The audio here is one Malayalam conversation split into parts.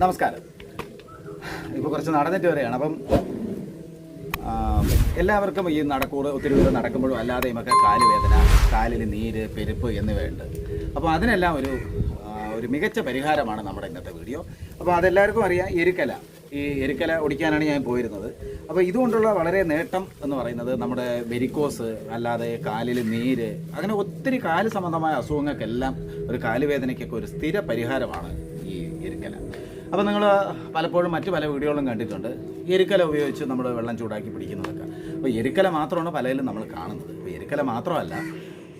നമസ്കാരം. ഇപ്പോൾ കുറച്ച് നടന്നിട്ട് വരെയാണ്. അപ്പം എല്ലാവർക്കും ഈ ഒത്തിരി ദൂരം നടക്കുമ്പോഴും അല്ലാതെയും ഒക്കെ കാലുവേദന, കാലിൽ നീര്, പെരുപ്പ് എന്നിവയുണ്ട്. അപ്പോൾ അതിനെല്ലാം ഒരു മികച്ച പരിഹാരമാണ് നമ്മുടെ ഇന്നത്തെ വീഡിയോ. അപ്പോൾ അതെല്ലാവർക്കും അറിയാം, ഈ എരുക്കല ഒടിക്കാനാണ് ഞാൻ പോയിരുന്നത്. അപ്പോൾ ഇതുകൊണ്ടുള്ള വളരെ നേട്ടം എന്ന് പറയുന്നത് നമ്മുടെ വെരിക്കോസ്, അല്ലാതെ കാലിൽ നീര്, അങ്ങനെ ഒത്തിരി കാല് സംബന്ധമായ അസുഖങ്ങൾക്കെല്ലാം ഒരു കാലുവേദനയ്ക്കൊക്കെ ഒരു സ്ഥിര പരിഹാരമാണ് ഈ എരുക്കല. അപ്പോൾ നിങ്ങൾ പലപ്പോഴും മറ്റു പല വീഡിയോകളും കണ്ടിട്ടുണ്ട് എരുക്കല ഉപയോഗിച്ച് നമ്മൾ വെള്ളം ചൂടാക്കി പിടിക്കുന്നതൊക്കെ. അപ്പോൾ എരുക്കല മാത്രമാണ് പലതിലും നമ്മൾ കാണുന്നത്. അപ്പോൾ എരുക്കല മാത്രമല്ല,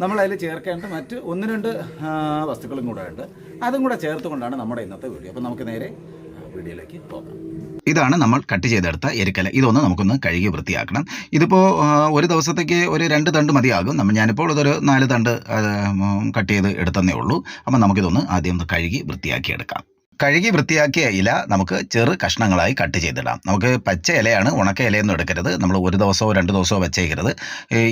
നമ്മളതിൽ ചേർക്കേണ്ട മറ്റ് 1-2 വസ്തുക്കളും കൂടെ ഉണ്ട്. അതും കൂടെ ചേർത്തുകൊണ്ടാണ് നമ്മുടെ ഇന്നത്തെ വീഡിയോ. അപ്പോൾ നമുക്ക് നേരെ വീഡിയോയിലേക്ക് പോകാം. ഇതാണ് നമ്മൾ കട്ട് ചെയ്തെടുത്ത എരുക്കല. ഇതൊന്ന് നമുക്കൊന്ന് കഴുകി വൃത്തിയാക്കണം. ഇതിപ്പോൾ ഒരു ദിവസത്തേക്ക് ഒരു 2 തണ്ട് മതിയാകും. ഞാനിപ്പോൾ ഇതൊരു 4 തണ്ട് കട്ട് ചെയ്ത് എടുത്തതേ ഉള്ളൂ. അപ്പം നമുക്കിതൊന്ന് ആദ്യം കഴുകി വൃത്തിയാക്കി എടുക്കാം. കഴുകി വൃത്തിയാക്കിയ ഇല നമുക്ക് ചെറു കഷ്ണങ്ങളായി കട്ട് ചെയ്തിടാം. നമുക്ക് പച്ച ഇലയാണ്, ഉണക്ക ഇലയൊന്നും എടുക്കരുത്. നമ്മൾ ഒരു ദിവസമോ 2 ദിവസമോ വെച്ചേക്കരുത്.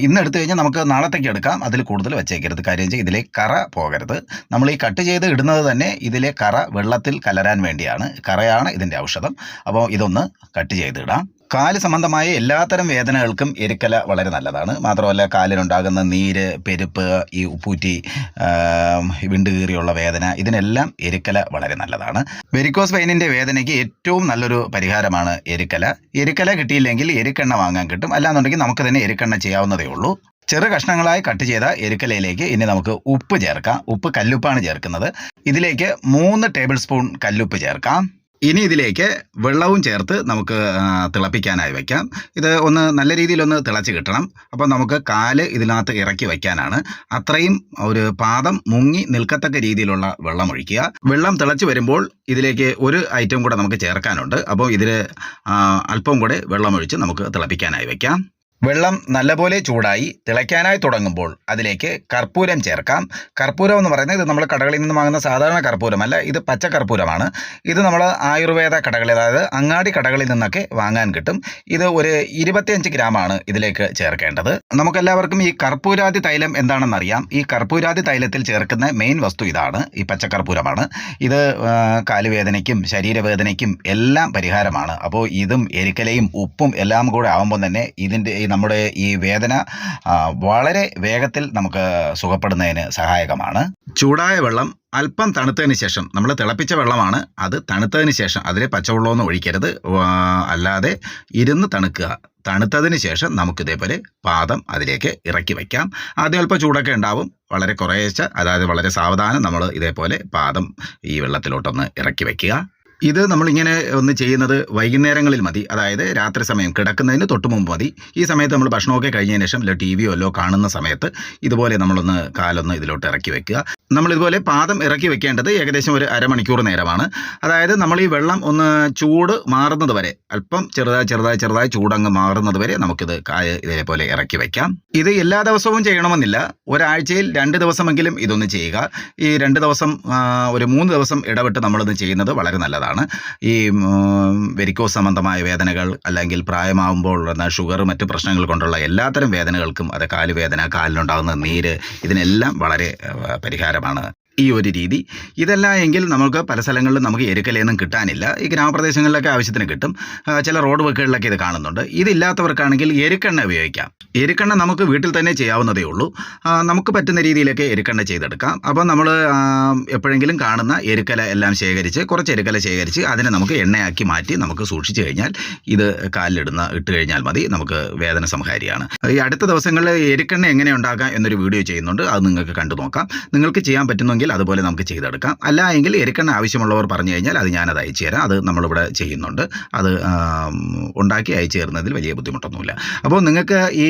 ഇന്ന് എടുത്തു കഴിഞ്ഞാൽ നമുക്ക് നാളത്തേക്ക് എടുക്കാം. അതിൽ കൂടുതൽ വെച്ചേക്കരുത്. കാര്യം വെച്ചാൽ ഇതിലെ കറ പോകരുത്. നമ്മൾ ഈ കട്ട് ചെയ്ത് ഇടുന്നത് തന്നെ ഇതിലെ കറ വെള്ളത്തിൽ കലരാൻ വേണ്ടിയാണ്. കറയാണ് ഇതിൻ്റെ ഔഷധം. അപ്പോൾ ഇതൊന്ന് കട്ട് ചെയ്തിടാം. കാല് സംബന്ധമായ എല്ലാത്തരം വേദനകൾക്കും എരുക്കല വളരെ നല്ലതാണ്. മാത്രമല്ല കാലിനുണ്ടാകുന്ന നീര്, പെരുപ്പ്, ഈ ഉപ്പൂറ്റി, വിണ്ടുകീറിയുള്ള വേദന, ഇതിനെല്ലാം എരുക്കല വളരെ നല്ലതാണ്. വെരിക്കോസ് വെയിനിൻ്റെ വേദനയ്ക്ക് ഏറ്റവും നല്ലൊരു പരിഹാരമാണ് എരുക്കല. എരുക്കല കിട്ടിയില്ലെങ്കിൽ എരുക്കെണ്ണ വാങ്ങാൻ കിട്ടും. അല്ലാന്നുണ്ടെങ്കിൽ നമുക്ക് തന്നെ എരുക്കെണ്ണ ചെയ്യാവുന്നതേ ഉള്ളൂ. ചെറു കഷ്ണങ്ങളായി കട്ട് ചെയ്ത എരുക്കലയിലേക്ക് ഇനി നമുക്ക് ഉപ്പ് ചേർക്കാം. ഉപ്പ് കല്ലുപ്പാണ് ചേർക്കുന്നത്. ഇതിലേക്ക് 3 ടേബിൾ സ്പൂൺ കല്ലുപ്പ് ചേർക്കാം. ഇനി ഇതിലേക്ക് വെള്ളവും ചേർത്ത് നമുക്ക് തിളപ്പിക്കാനായി വയ്ക്കാം. ഇത് ഒന്ന് നല്ല രീതിയിലൊന്ന് തിളച്ച് കിട്ടണം. അപ്പോൾ നമുക്ക് കാല് ഇതിനകത്ത് ഇറക്കി വയ്ക്കാനാണ്. അത്രയും ഒരു പാദം മുങ്ങി നിൽക്കത്തക്ക രീതിയിലുള്ള വെള്ളം ഒഴിക്കുക. വെള്ളം തിളച്ച് വരുമ്പോൾ ഇതിലേക്ക് ഒരു ഐറ്റം കൂടെ നമുക്ക് ചേർക്കാനുണ്ട്. അപ്പോൾ ഇതിൽ അല്പം കൂടെ വെള്ളമൊഴിച്ച് നമുക്ക് തിളപ്പിക്കാനായി വയ്ക്കാം. വെള്ളം നല്ലപോലെ ചൂടായി തിളയ്ക്കാനായി തുടങ്ങുമ്പോൾ അതിലേക്ക് കർപ്പൂരം ചേർക്കാം. കർപ്പൂരം എന്ന് പറയുന്നത് ഇത് നമ്മൾ കടകളിൽ നിന്ന് വാങ്ങുന്ന സാധാരണ കർപ്പൂരമല്ല, ഇത് പച്ച കർപ്പൂരമാണ്. ഇത് നമ്മൾ ആയുർവേദ കടകളിൽ, അതായത് അങ്ങാടി കടകളിൽ നിന്നൊക്കെ വാങ്ങാൻ കിട്ടും. ഇത് ഒരു 25 ഗ്രാമാണ് ഇതിലേക്ക് ചേർക്കേണ്ടത്. നമുക്കെല്ലാവർക്കും ഈ കർപ്പൂരാതി തൈലം എന്താണെന്നറിയാം. ഈ കർപ്പൂരാതി തൈലത്തിൽ ചേർക്കുന്ന മെയിൻ വസ്തു ഇതാണ്, ഈ പച്ചക്കർപ്പൂരമാണ്. ഇത് കാലുവേദനയ്ക്കും ശരീരവേദനയ്ക്കും എല്ലാം പരിഹാരമാണ്. അപ്പോൾ ഇതും എരുക്കലയും ഉപ്പും എല്ലാം കൂടെ ആകുമ്പോൾ തന്നെ നമ്മുടെ ഈ വേദന വളരെ വേഗത്തിൽ നമുക്ക് സുഖപ്പെടുന്നതിന് സഹായകമാണ്. ചൂടായ വെള്ളം അല്പം തണുത്തതിന് ശേഷം, നമ്മൾ തിളപ്പിച്ച വെള്ളമാണ്, അത് തണുത്തതിന് ശേഷം അതിൽ പച്ചവെള്ളമൊന്നും ഒഴിക്കരുത്. അല്ലാതെ ഇരുന്ന് തണുക്കുക. തണുത്തതിന് ശേഷം നമുക്കിതേപോലെ പാദം അതിലേക്ക് ഇറക്കി വയ്ക്കാം. ആദ്യം അല്പം ചൂടൊക്കെ ഉണ്ടാവും. വളരെ കുറേശ്ശെ, അതായത് വളരെ സാവധാനം നമ്മൾ ഇതേപോലെ പാദം ഈ വെള്ളത്തിലോട്ടൊന്ന് ഇറക്കി വയ്ക്കുക. ഇത് നമ്മളിങ്ങനെ ഒന്ന് ചെയ്യുന്നത് വൈകുന്നേരങ്ങളിൽ മതി. അതായത് രാത്രി സമയം കിടക്കുന്നതിന് തൊട്ട് മുമ്പ് മതി. ഈ സമയത്ത് നമ്മൾ ഭക്ഷണമൊക്കെ കഴിഞ്ഞതിന് ശേഷം ടി വിയോ വല്ലോ കാണുന്ന സമയത്ത് ഇതുപോലെ നമ്മളൊന്ന് കാലൊന്ന് ഇതിലോട്ട് ഇറക്കി വെക്കുക. നമ്മളിതുപോലെ പാദം ഇറക്കി വെക്കേണ്ടത് ഏകദേശം ഒരു അരമണിക്കൂർ നേരമാണ്. അതായത് നമ്മൾ ഈ വെള്ളം ഒന്ന് ചൂട് മാറുന്നത് വരെ, അല്പം ചെറുതായി ചൂടങ്ങ് മാറുന്നത് വരെ നമുക്കിത് ഇതേപോലെ ഇറക്കി വയ്ക്കാം. ഇത് എല്ലാ ദിവസവും ചെയ്യണമെന്നില്ല. ഒരാഴ്ചയിൽ 2 ദിവസമെങ്കിലും ഇതൊന്ന് ചെയ്യുക. ഈ 2 ദിവസം, ഒരു 3 ദിവസം ഇടവിട്ട് നമ്മളിത് ചെയ്യുന്നത് വളരെ നല്ലതാണ്. ഈ വെരിക്കോസ് സംബന്ധമായ വേദനകൾ, അല്ലെങ്കിൽ പ്രായമാകുമ്പോൾ ഷുഗർ, മറ്റു പ്രശ്നങ്ങൾ കൊണ്ടുള്ള എല്ലാത്തരം വേദനകൾക്കും, അത് കാലുവേദന, കാലിനുണ്ടാകുന്ന നീര്, ഇതിനെല്ലാം വളരെ പരിഹാരമാണ് ഈ ഒരു രീതി. ഇതല്ല എങ്കിൽ നമുക്ക് പല സ്ഥലങ്ങളിലും നമുക്ക് എരുക്കലയൊന്നും കിട്ടാനില്ല. ഈ ഗ്രാമപ്രദേശങ്ങളിലൊക്കെ ആവശ്യത്തിന് കിട്ടും. ചില റോഡ് വർക്കുകളിലൊക്കെ ഇത് കാണുന്നുണ്ട്. ഇതില്ലാത്തവർക്കാണെങ്കിൽ എരുക്കെണ്ണ ഉപയോഗിക്കാം. എരുക്കെണ്ണ നമുക്ക് വീട്ടിൽ തന്നെ ചെയ്യാവുന്നതേ ഉള്ളൂ. നമുക്ക് പറ്റുന്ന രീതിയിലൊക്കെ എരുക്കെണ്ണ ചെയ്തെടുക്കാം. അപ്പോൾ നമ്മൾ എപ്പോഴെങ്കിലും കാണുന്ന എരുക്കല എല്ലാം ശേഖരിച്ച്, കുറച്ച് എരുക്കല ശേഖരിച്ച് അതിനെ നമുക്ക് എണ്ണയാക്കി മാറ്റി നമുക്ക് സൂക്ഷിച്ചു കഴിഞ്ഞാൽ, ഇത് ഇട്ട് കഴിഞ്ഞാൽ മതി. നമുക്ക് വേദന സംഹാരിയാണ്. ഈ അടുത്ത ദിവസങ്ങളിൽ എരുക്കെണ്ണ എങ്ങനെ ഉണ്ടാക്കാം എന്നൊരു വീഡിയോ ചെയ്യുന്നുണ്ട്. അത് നിങ്ങൾക്ക് കണ്ടു നോക്കാം. നിങ്ങൾക്ക് ചെയ്യാൻ പറ്റുന്നെങ്കിൽ അതുപോലെ നമുക്ക് ചെയ്തെടുക്കാം. അല്ല എങ്കിൽ എരുക്കെണ്ണ ആവശ്യമുള്ളവർ പറഞ്ഞു കഴിഞ്ഞാൽ ഞാനത് അയച്ചു തരാം. അത് നമ്മളിവിടെ ചെയ്യുന്നുണ്ട്. അത് ഉണ്ടാക്കി അയച്ചു തരുന്നതിൽ വലിയ ബുദ്ധിമുട്ടൊന്നുമില്ല. അപ്പോൾ നിങ്ങൾക്ക് ഈ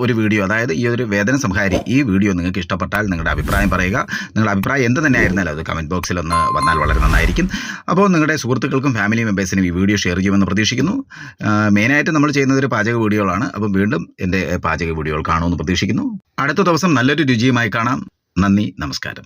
ഒരു വീഡിയോ, അതായത് ഈ ഒരു വേദന സംഹാരി ഈ വീഡിയോ നിങ്ങൾക്ക് ഇഷ്ടപ്പെട്ടാൽ നിങ്ങളുടെ അഭിപ്രായം പറയുക. നിങ്ങളുടെ അഭിപ്രായം എന്ത് തന്നെ ആയിരുന്നാലും അത് കമൻറ്റ് ബോക്സിൽ ഒന്ന് വന്നാൽ വളരെ നന്നായിരിക്കും. അപ്പോൾ നിങ്ങളുടെ സുഹൃത്തുക്കൾക്കും ഫാമിലി മെമ്പേഴ്സിനും ഈ വീഡിയോ ഷെയർ ചെയ്യുമെന്ന് പ്രതീക്ഷിക്കുന്നു. മെയിനായിട്ട് നമ്മൾ ചെയ്യുന്നത് ഒരു പാചക വീഡിയോകളാണ്. അപ്പം വീണ്ടും എൻ്റെ പാചക വീഡിയോകൾ കാണുമെന്ന് പ്രതീക്ഷിക്കുന്നു. അടുത്ത ദിവസം നല്ലൊരു രുചിയുമായി കാണാം. നന്ദി, നമസ്കാരം.